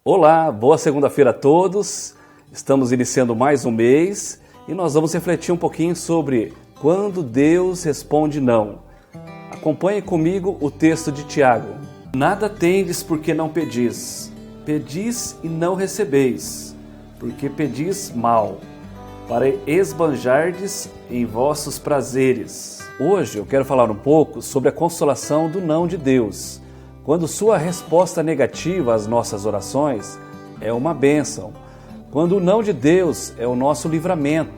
Olá, boa segunda-feira a todos. Estamos iniciando mais um mês e nós vamos refletir um pouquinho sobre quando Deus responde não. Acompanhe comigo o texto de Tiago. Nada tendes porque não pedis. Pedis e não recebeis, porque pedis mal, para esbanjardes em vossos prazeres. Hoje eu quero falar um pouco sobre a consolação do não de Deus. Quando sua resposta negativa às nossas orações é uma bênção, quando o não de Deus é o nosso livramento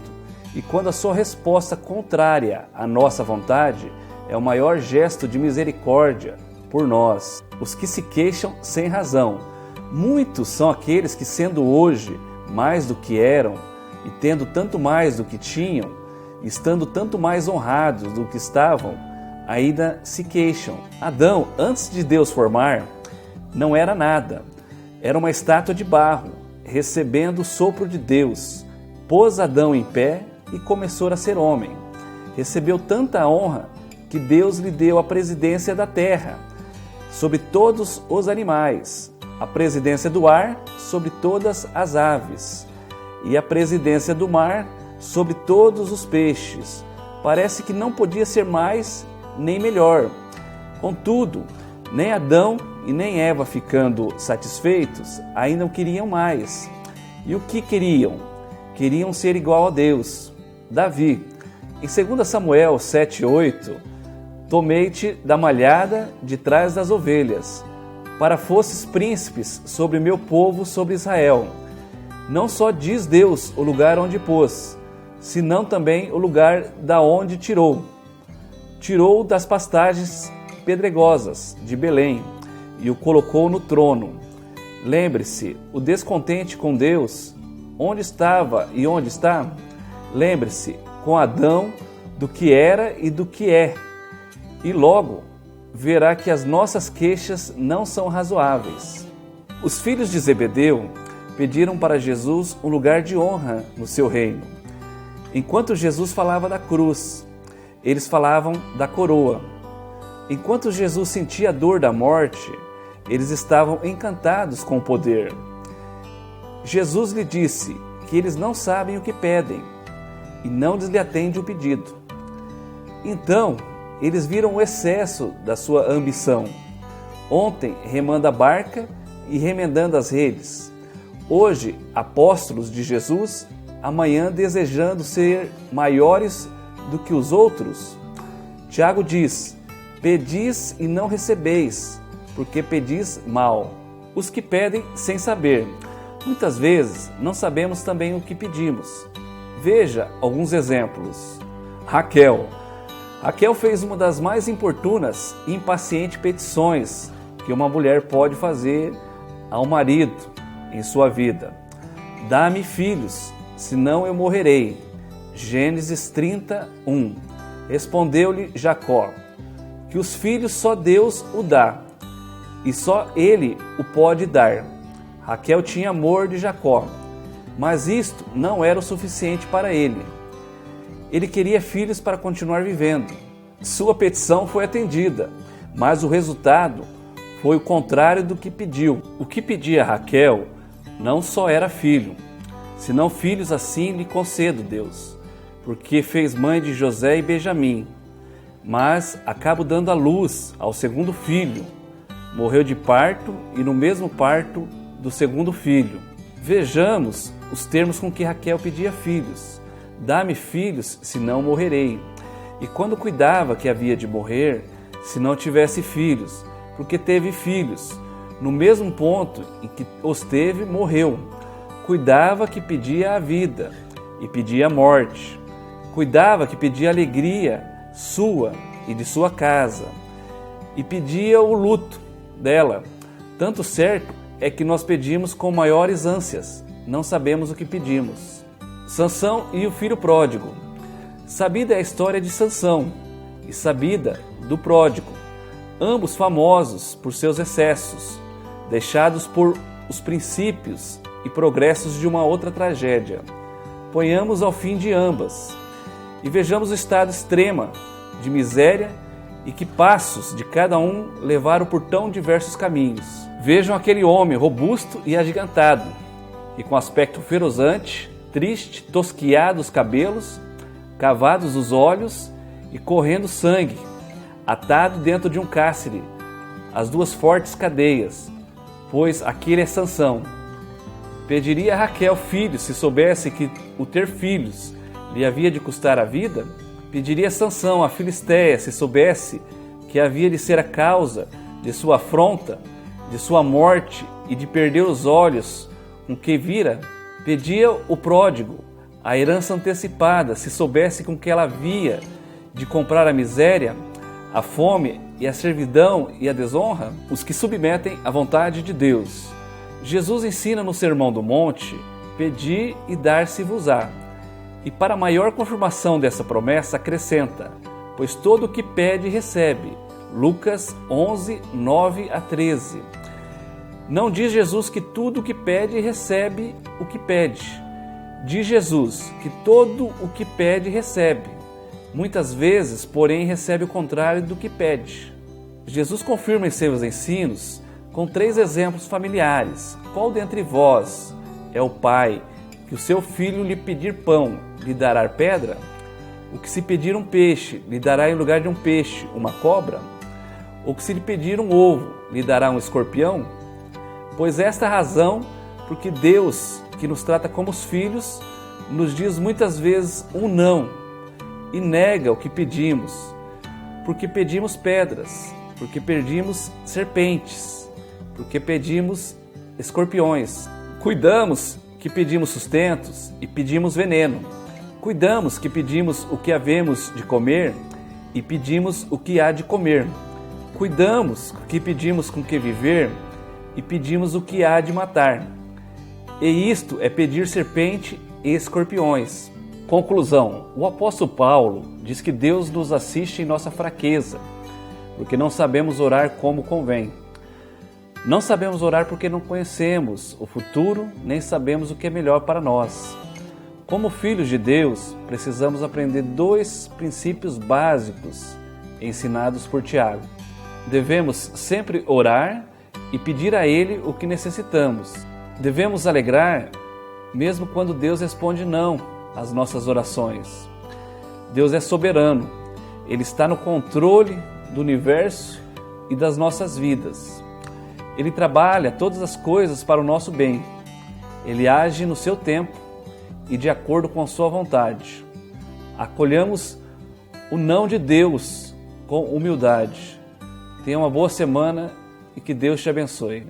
e quando a sua resposta contrária à nossa vontade é o maior gesto de misericórdia por nós, os que se queixam sem razão. Muitos são aqueles que, sendo hoje mais do que eram e tendo tanto mais do que tinham, estando tanto mais honrados do que estavam, ainda se queixam. Adão, antes de Deus formar, não era nada. Era uma estátua de barro, recebendo o sopro de Deus. Pôs Adão em pé e começou a ser homem. Recebeu tanta honra que Deus lhe deu a presidência da terra, sobre todos os animais, a presidência do ar sobre todas as aves, e a presidência do mar sobre todos os peixes. Parece que não podia ser mais nem melhor. Contudo, nem Adão e nem Eva, ficando satisfeitos, ainda não queriam mais. E o que queriam? Queriam ser igual a Deus. Davi, em 2 Samuel 7:8, tomei-te da malhada de trás das ovelhas, para fosses príncipes sobre meu povo, sobre Israel. Não só diz Deus o lugar onde pôs, senão também o lugar da onde tirou. Tirou das pastagens pedregosas de Belém e o colocou no trono. Lembre-se, o descontente com Deus, onde estava e onde está? Lembre-se, com Adão, do que era e do que é. E logo verá que as nossas queixas não são razoáveis. Os filhos de Zebedeu pediram para Jesus um lugar de honra no seu reino. Enquanto Jesus falava da cruz, eles falavam da coroa. Enquanto Jesus sentia a dor da morte, eles estavam encantados com o poder. Jesus lhe disse que eles não sabem o que pedem e não lhes atende o pedido. Então, eles viram o excesso da sua ambição. Ontem, remando a barca e remendando as redes. Hoje, apóstolos de Jesus, amanhã desejando ser maiores do que os outros. Tiago diz: pedis e não recebeis, porque pedis mal. Os que pedem sem saber. Muitas vezes não sabemos também o que pedimos. Veja alguns exemplos. Raquel fez uma das mais importunas e impacientes petições que uma mulher pode fazer ao marido em sua vida. Dá-me filhos, senão eu morrerei. Gênesis 30:1. Respondeu-lhe Jacó, que os filhos só Deus o dá, e só Ele o pode dar. Raquel tinha amor de Jacó, mas isto não era o suficiente para ele. Ele queria filhos para continuar vivendo. Sua petição foi atendida, mas o resultado foi o contrário do que pediu. O que pedia Raquel não só era filho, senão filhos assim lhe concedo, Deus, porque fez mãe de José e Benjamim, mas acabo dando à luz ao segundo filho. Morreu de parto e no mesmo parto do segundo filho. Vejamos os termos com que Raquel pedia filhos. Dá-me filhos, senão morrerei. E quando cuidava que havia de morrer, se não tivesse filhos, porque teve filhos, no mesmo ponto em que os teve, morreu. Cuidava que pedia a vida e pedia a morte. Cuidava que pedia alegria sua e de sua casa, e pedia o luto dela. Tanto certo é que nós pedimos com maiores ânsias, não sabemos o que pedimos. Sansão e o filho pródigo. Sabida é a história de Sansão e sabida do pródigo, ambos famosos por seus excessos, deixados por os princípios e progressos de uma outra tragédia. Ponhamos ao fim de ambas e vejamos o estado extremo de miséria e que passos de cada um levaram por tão diversos caminhos. Vejam aquele homem robusto e agigantado, e com aspecto ferozante, triste, tosquiado os cabelos, cavados os olhos e correndo sangue, atado dentro de um cárcere, as duas fortes cadeias, pois aquele é Sansão. Pediria a Raquel filhos se soubesse que o ter filhos lhe havia de custar a vida? Pediria Sansão a Filistéia se soubesse que havia de ser a causa de sua afronta, de sua morte e de perder os olhos com que vira? Pedia o pródigo a herança antecipada se soubesse com que ela havia de comprar a miséria, a fome e a servidão e a desonra? Os que submetem à vontade de Deus. Jesus ensina no Sermão do Monte: pedi e dar-se-vos-á. E para maior confirmação dessa promessa acrescenta: pois todo o que pede recebe. Lucas 11, 9 a 13. Não diz Jesus que tudo o que pede recebe o que pede. Diz Jesus que todo o que pede recebe. Muitas vezes, porém, recebe o contrário do que pede. Jesus confirma em seus ensinos com 3 exemplos familiares. Qual dentre vós é o pai que o seu filho lhe pedir pão, lhe dará pedra? O que se pedir um peixe, lhe dará em lugar de um peixe uma cobra? Ou que se lhe pedir um ovo, lhe dará um escorpião? Pois esta é a razão porque Deus, que nos trata como os filhos, nos diz muitas vezes um não e nega o que pedimos, porque pedimos pedras, porque pedimos serpentes, porque pedimos escorpiões. Cuidamos que pedimos sustentos e pedimos veneno. Cuidamos que pedimos o que havemos de comer e pedimos o que há de comer. Cuidamos que pedimos com que viver e pedimos o que há de matar. E isto é pedir serpente e escorpiões. Conclusão: o apóstolo Paulo diz que Deus nos assiste em nossa fraqueza, porque não sabemos orar como convém. Não sabemos orar porque não conhecemos o futuro, nem sabemos o que é melhor para nós. Como filhos de Deus, precisamos aprender 2 princípios básicos ensinados por Tiago. Devemos sempre orar e pedir a Ele o que necessitamos. Devemos alegrar mesmo quando Deus responde não às nossas orações. Deus é soberano. Ele está no controle do universo e das nossas vidas. Ele trabalha todas as coisas para o nosso bem. Ele age no seu tempo e de acordo com a sua vontade. Acolhamos o não de Deus com humildade. Tenha uma boa semana e que Deus te abençoe.